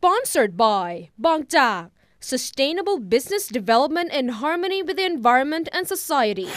Sponsored by Bangtak, Sustainable Business Development in Harmony with the Environment and Society.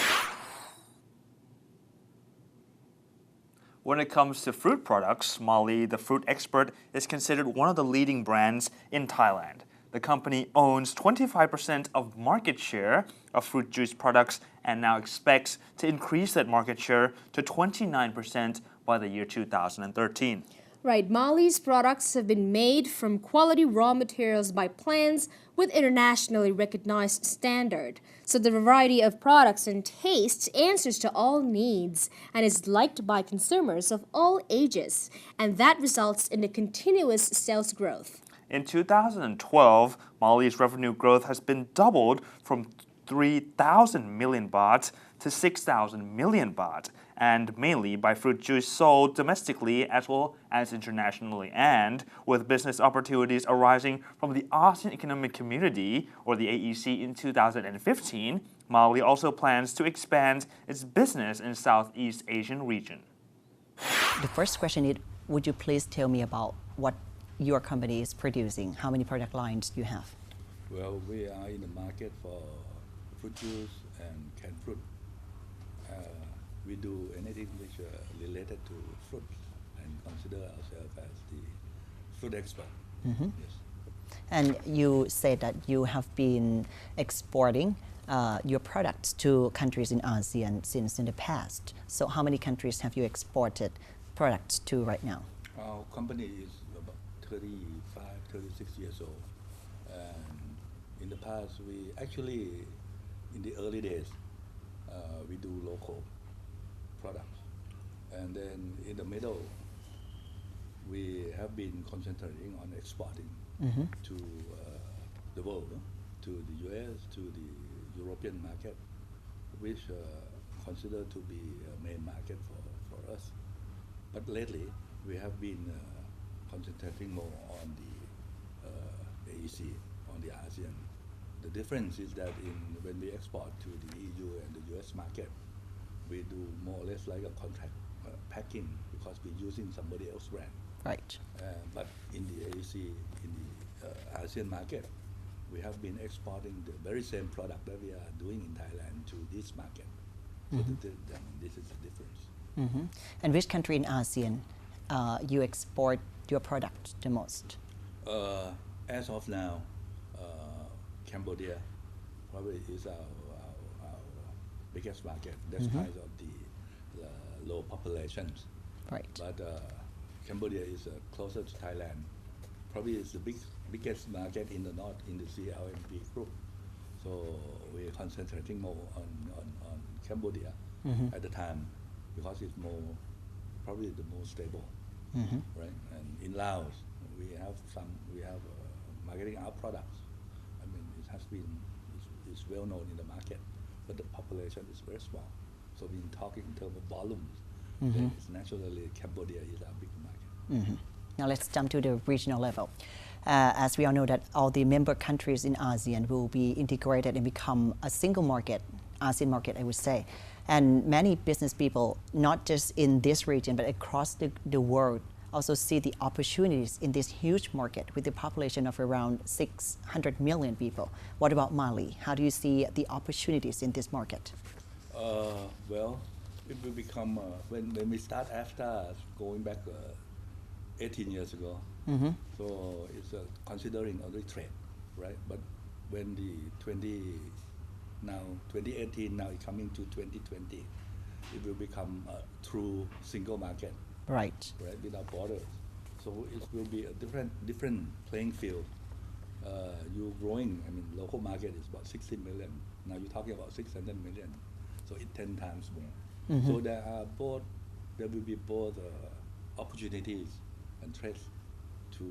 When it comes to fruit products, Molly, the fruit expert, is considered one of the leading brands in Thailand. The company owns 25% of market share of fruit juice products and now expects to increase that market share to 29% by the year 2013. Right, Mali's products have been made from quality raw materials by plants with internationally recognized standard. So the variety of products and tastes answers to all needs and is liked by consumers of all ages. And that results in a continuous sales growth. In 2012, Mali's revenue growth has been doubled from 3,000 million baht to 6,000 million baht, and mainly by fruit juice sold domestically as well as internationally, and with business opportunities arising from the ASEAN Economic Community, or the AEC, in 2015, Mali also plans to expand its business in Southeast Asian region. The first question is, would you please tell me about what your company is producing? How many product lines do you have? Well, we are in the market for fruit juice and canned fruit. We do anything which related to fruit and consider ourselves as the fruit expert. Mm-hmm. Yes. And you said that you have been exporting your products to countries in ASEAN since in the past. So how many countries have you exported products to right now? Our company is about 35, 36 years old. And in the past, we actually, in the early days, we do local products. And then in the middle, we have been concentrating on exporting to the world, to the US, to the European market, which considered to be a main market for us. But lately, we have been concentrating more on the AEC, on the ASEAN. The difference is that when we export to the EU and the US market, we do more or less like a contract packing because we're using somebody else's brand. Right. But in the AEC, in the ASEAN market, we have been exporting the very same product that we are doing in Thailand to this market. So this is the difference. Mm-hmm. And which country in ASEAN you export your product the most? As of now, Cambodia probably is our biggest market, despite of the low populations. Right. But Cambodia is closer to Thailand. Probably is the biggest market in the north in the CLMP group. So we're concentrating more on Cambodia at the time because it's probably the most stable, right? And in Laos, we have marketing our products. I mean, it has been it's well known in the market, but the population is very small. So we're talking in terms of volumes. Then it's naturally Cambodia is our big market. Now let's jump to the regional level. As we all know that all the member countries in ASEAN will be integrated and become a single market, ASEAN market, I would say. And many business people, not just in this region, but across the world, also see the opportunities in this huge market with the population of around 600 million people. What about Mali? How do you see the opportunities in this market? Well, it will become, when we start after going back 18 years ago, so it's considering a trend, right? But when the 2018, now it's coming to 2020, it will become a true single market. Right. Right, without borders. So it will be a different playing field. You're growing, I mean, local market is about 60 million. Now you're talking about 600 million. So it's 10 times more. So there will be both opportunities and threats to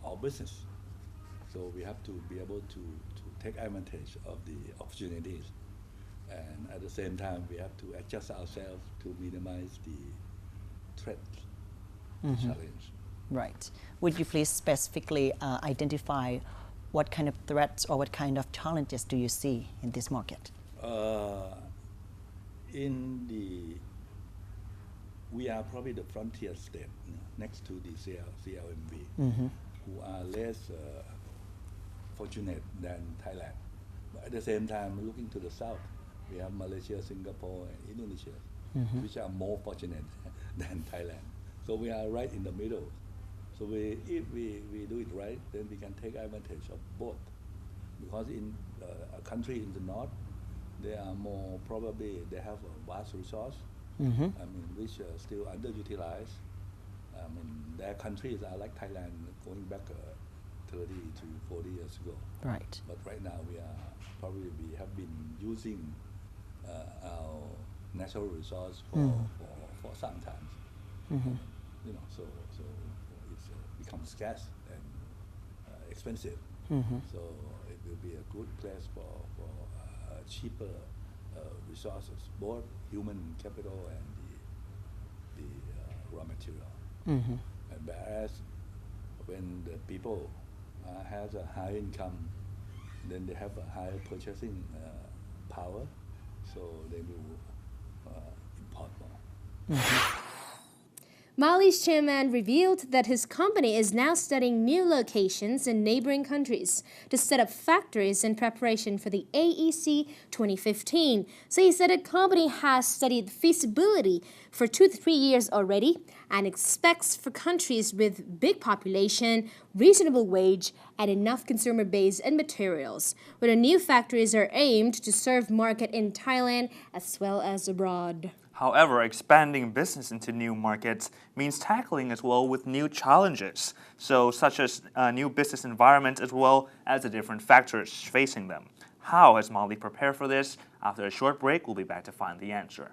our business. So we have to be able to take advantage of the opportunities. And at the same time, we have to adjust ourselves to minimize the threat, challenge. Right. Would you please specifically identify what kind of threats or what kind of challenges do you see in this market? We are probably the frontier state next to the CLMV. who are less fortunate than Thailand. But at the same time, looking to the south, we have Malaysia, Singapore, and Indonesia, which are more fortunate than Thailand. So we are right in the middle. So if we do it right, then we can take advantage of both. Because in a country in the north, they are more probably, they have a vast resource, which are still underutilized. Their countries are like Thailand going back 30 to 40 years ago. Right. But right now we have been using our natural resource for some time. So it's become scarce and expensive. So it will be a good place for cheaper resources, both human capital and the raw material. And whereas when the people has a high income, then they have a higher purchasing power, so they will import more. Mali's chairman revealed that his company is now studying new locations in neighboring countries to set up factories in preparation for the AEC 2015. So he said the company has studied feasibility for 2 to 3 years already and expects for countries with big population, reasonable wage, and enough consumer base and materials, where the new factories are aimed to serve market in Thailand as well as abroad. However, expanding business into new markets means tackling as well with new challenges, such as a new business environment as well as the different factors facing them. How has Mali prepared for this? After a short break, we'll be back to find the answer.